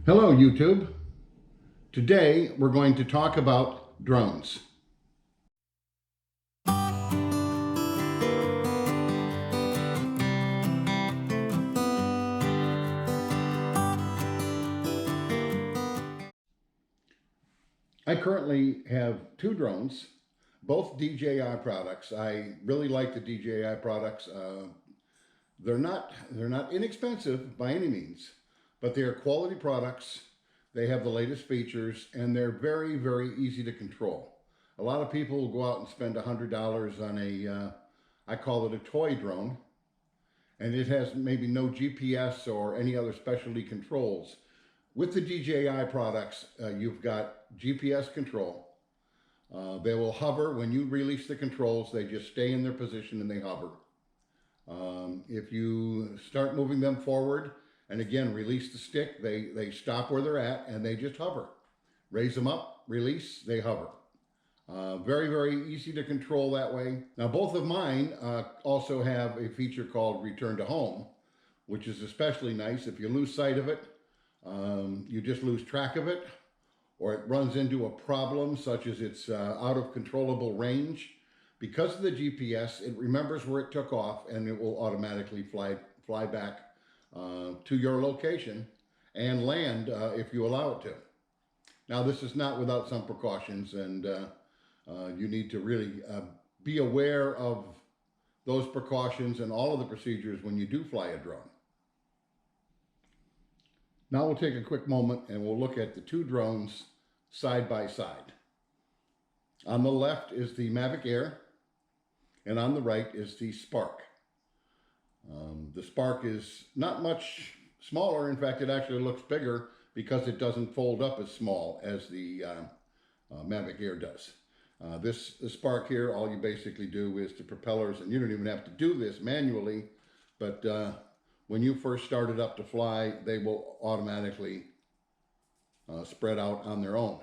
Hello YouTube. Today we're going to talk about drones. I currently have two drones, both DJI products. I really like the DJI products. They're not inexpensive by any means, but they are quality products. They have the latest features and they're very easy to control. A lot of people will go out and spend $100 on I call it a toy drone, and it has maybe no GPS or any other specialty controls. With the DJI products, you've got GPS control. They will hover when you release the controls. They just stay in their position and they hover. If you start moving them forward and again release the stick, they stop where they're at and they just hover. Raise them up, release, they hover. Very easy to control that way. Now both of mine also have a feature called return to home, which is especially nice. If you lose sight of it, you just lose track of it, or it runs into a problem such as it's out of controllable range. Because of the GPS, it remembers where it took off and it will automatically fly back to your location and land if you allow it to. Now this is not without some precautions, and you need to really be aware of those precautions and all of the procedures when you do fly a drone. Now we'll take a quick moment and we'll look at the two drones side by side. On the left is the Mavic Air, and on the right is the Spark. The Spark is not much smaller. In fact, it actually looks bigger because it doesn't fold up as small as the Mavic Air does. The Spark here, all you basically do is the propellers, and you don't even have to do this manually, but when you first start it up to fly, they will automatically spread out on their own.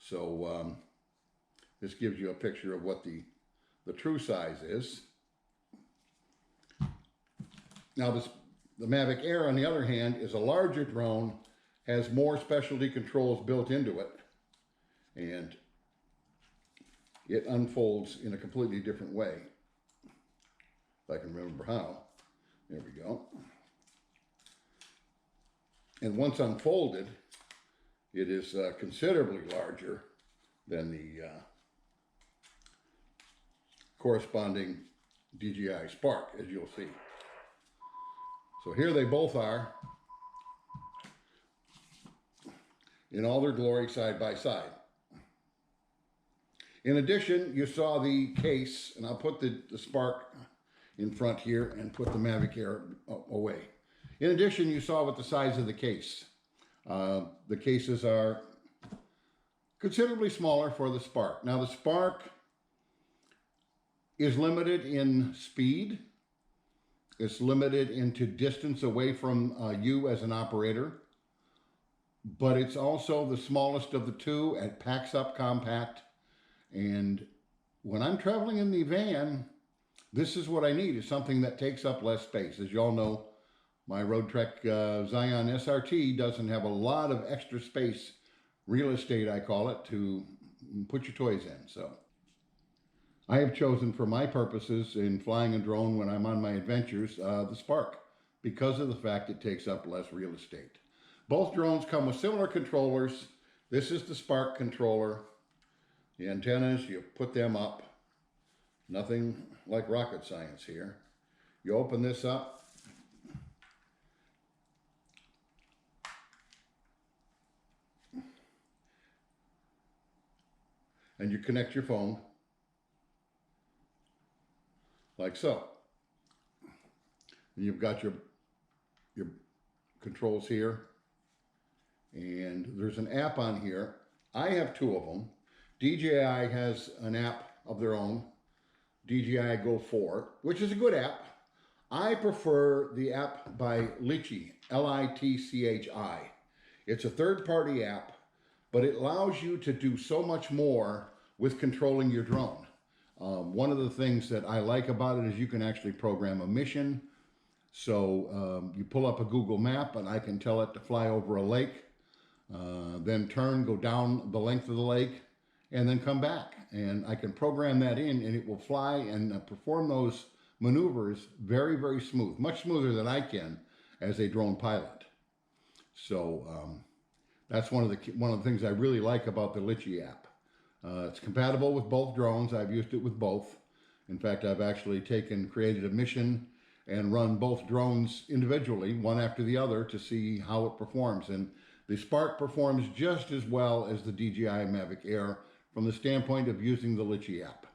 So this gives you a picture of what the true size is. Now the Mavic Air, on the other hand, is a larger drone, has more specialty controls built into it, and it unfolds in a completely different way. If I can remember how. There we go. And once unfolded, it is considerably larger than the corresponding DJI Spark, as you'll see. So here they both are in all their glory side by side. In addition, you saw the case, and I'll put the Spark in front here and put the Mavic Air away. In addition, you saw what the size of the case. The cases are considerably smaller for the Spark. Now the Spark is limited in speed. It's limited into distance away from you as an operator, but it's also the smallest of the two. It packs up compact. And when I'm traveling in the van, this is what I need, is something that takes up less space. As you all know, my Roadtrek Zion SRT doesn't have a lot of extra space, real estate I call it, to put your toys in. So I have chosen for my purposes in flying a drone when I'm on my adventures, the Spark, because of the fact it takes up less real estate. Both drones come with similar controllers. This is the Spark controller. The antennas, you put them up. Nothing like rocket science here. You open this up. And you connect your phone like so. And you've got your controls here. And there's an app on here. I have two of them. DJI has an app of their own, DJI Go 4, which is a good app. I prefer the app by Litchi, L-I-T-C-H-I. It's a third-party app, but it allows you to do so much more with controlling your drone. One of the things that I like about it is you can actually program a mission. So you pull up a Google map and I can tell it to fly over a lake, then turn, go down the length of the lake, and then come back. And I can program that in and it will fly and perform those maneuvers very, very smooth, much smoother than I can as a drone pilot. So that's one of the things I really like about the Litchi app. It's compatible with both drones. I've used it with both. In fact, I've actually created a mission and run both drones individually, one after the other, to see how it performs. And the Spark performs just as well as the DJI Mavic Air from the standpoint of using the Litchi app.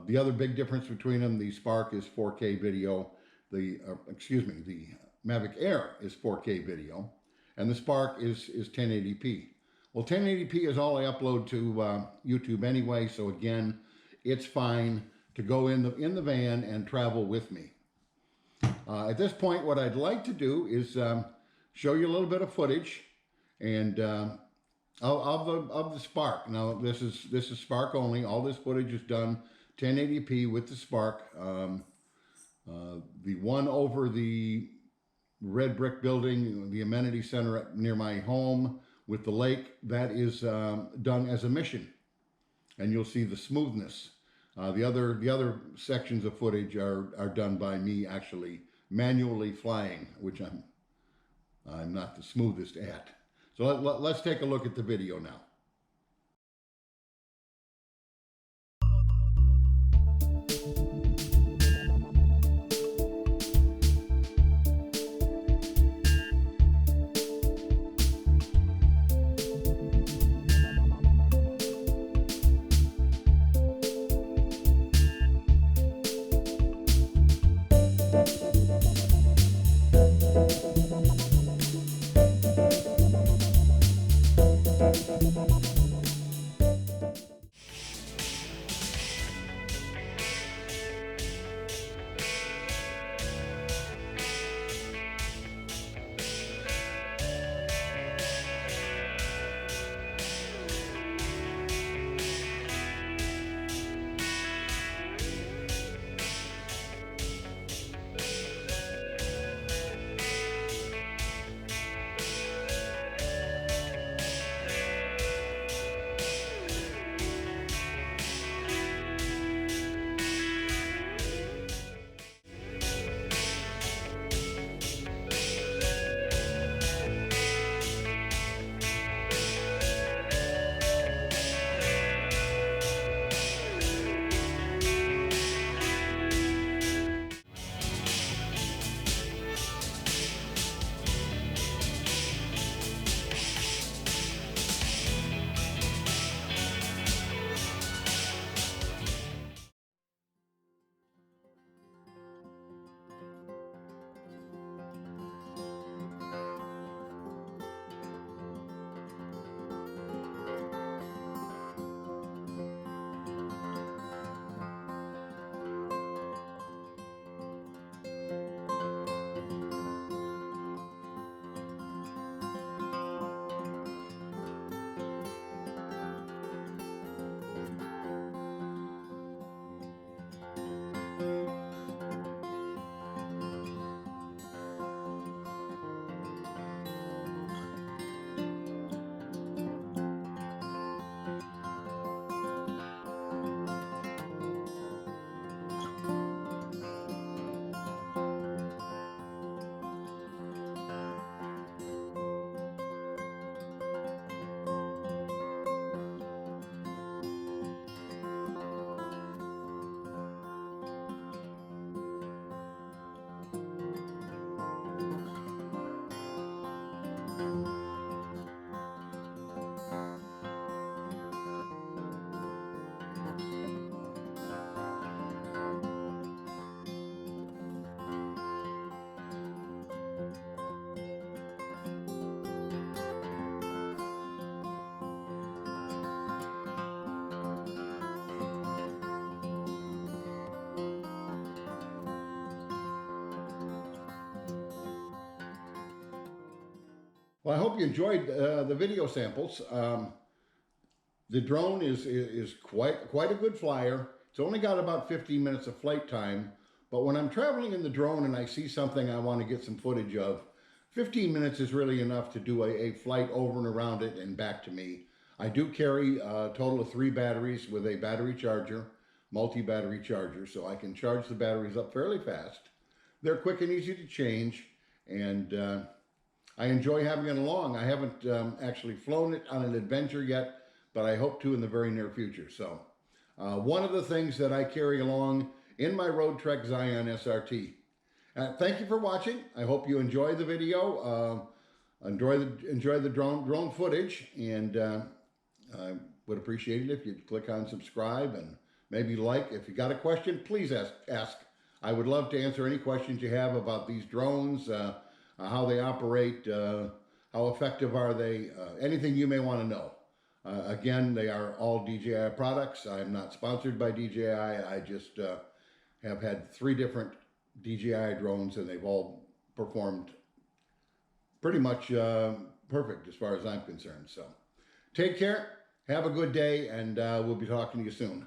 The other big difference between them, the Spark is 4K video. The Mavic Air is 4K video, and the Spark is 1080p. Well, 1080p is all I upload to YouTube anyway, so again, it's fine to go in the van and travel with me. At this point, what I'd like to do is show you a little bit of footage and of the Spark. Now, this is Spark only. All this footage is done 1080p with the Spark. The one over the red brick building, the amenity center near my home with the lake, that is done as a mission, and you'll see the smoothness. The other sections of footage are done by me actually manually flying, which I'm not the smoothest at. So let's take a look at the video now. Well, I hope you enjoyed the video samples. The drone is quite a good flyer. It's only got about 15 minutes of flight time, But when I'm traveling in the drone and I see something I want to get some footage of, 15 minutes is really enough to do a flight over and around it and back to me. I do carry a total of 3 batteries with a battery charger, multi-battery charger, so I can charge the batteries up fairly fast. They're quick and easy to change, and I enjoy having it along. I haven't actually flown it on an adventure yet, but I hope to in the very near future. So one of the things that I carry along in my Roadtrek Zion SRT. Thank you for watching. I hope you enjoy the video, enjoy the drone footage, and I would appreciate it if you'd click on subscribe and maybe like. If you got a question, please ask. I would love to answer any questions you have about these drones, how they operate, how effective are they, anything you may want to know. Again, they are all DJI products. I'm not sponsored by DJI. I just have had 3 different DJI drones, and they've all performed pretty much perfect as far as I'm concerned. So take care, have a good day, and we'll be talking to you soon.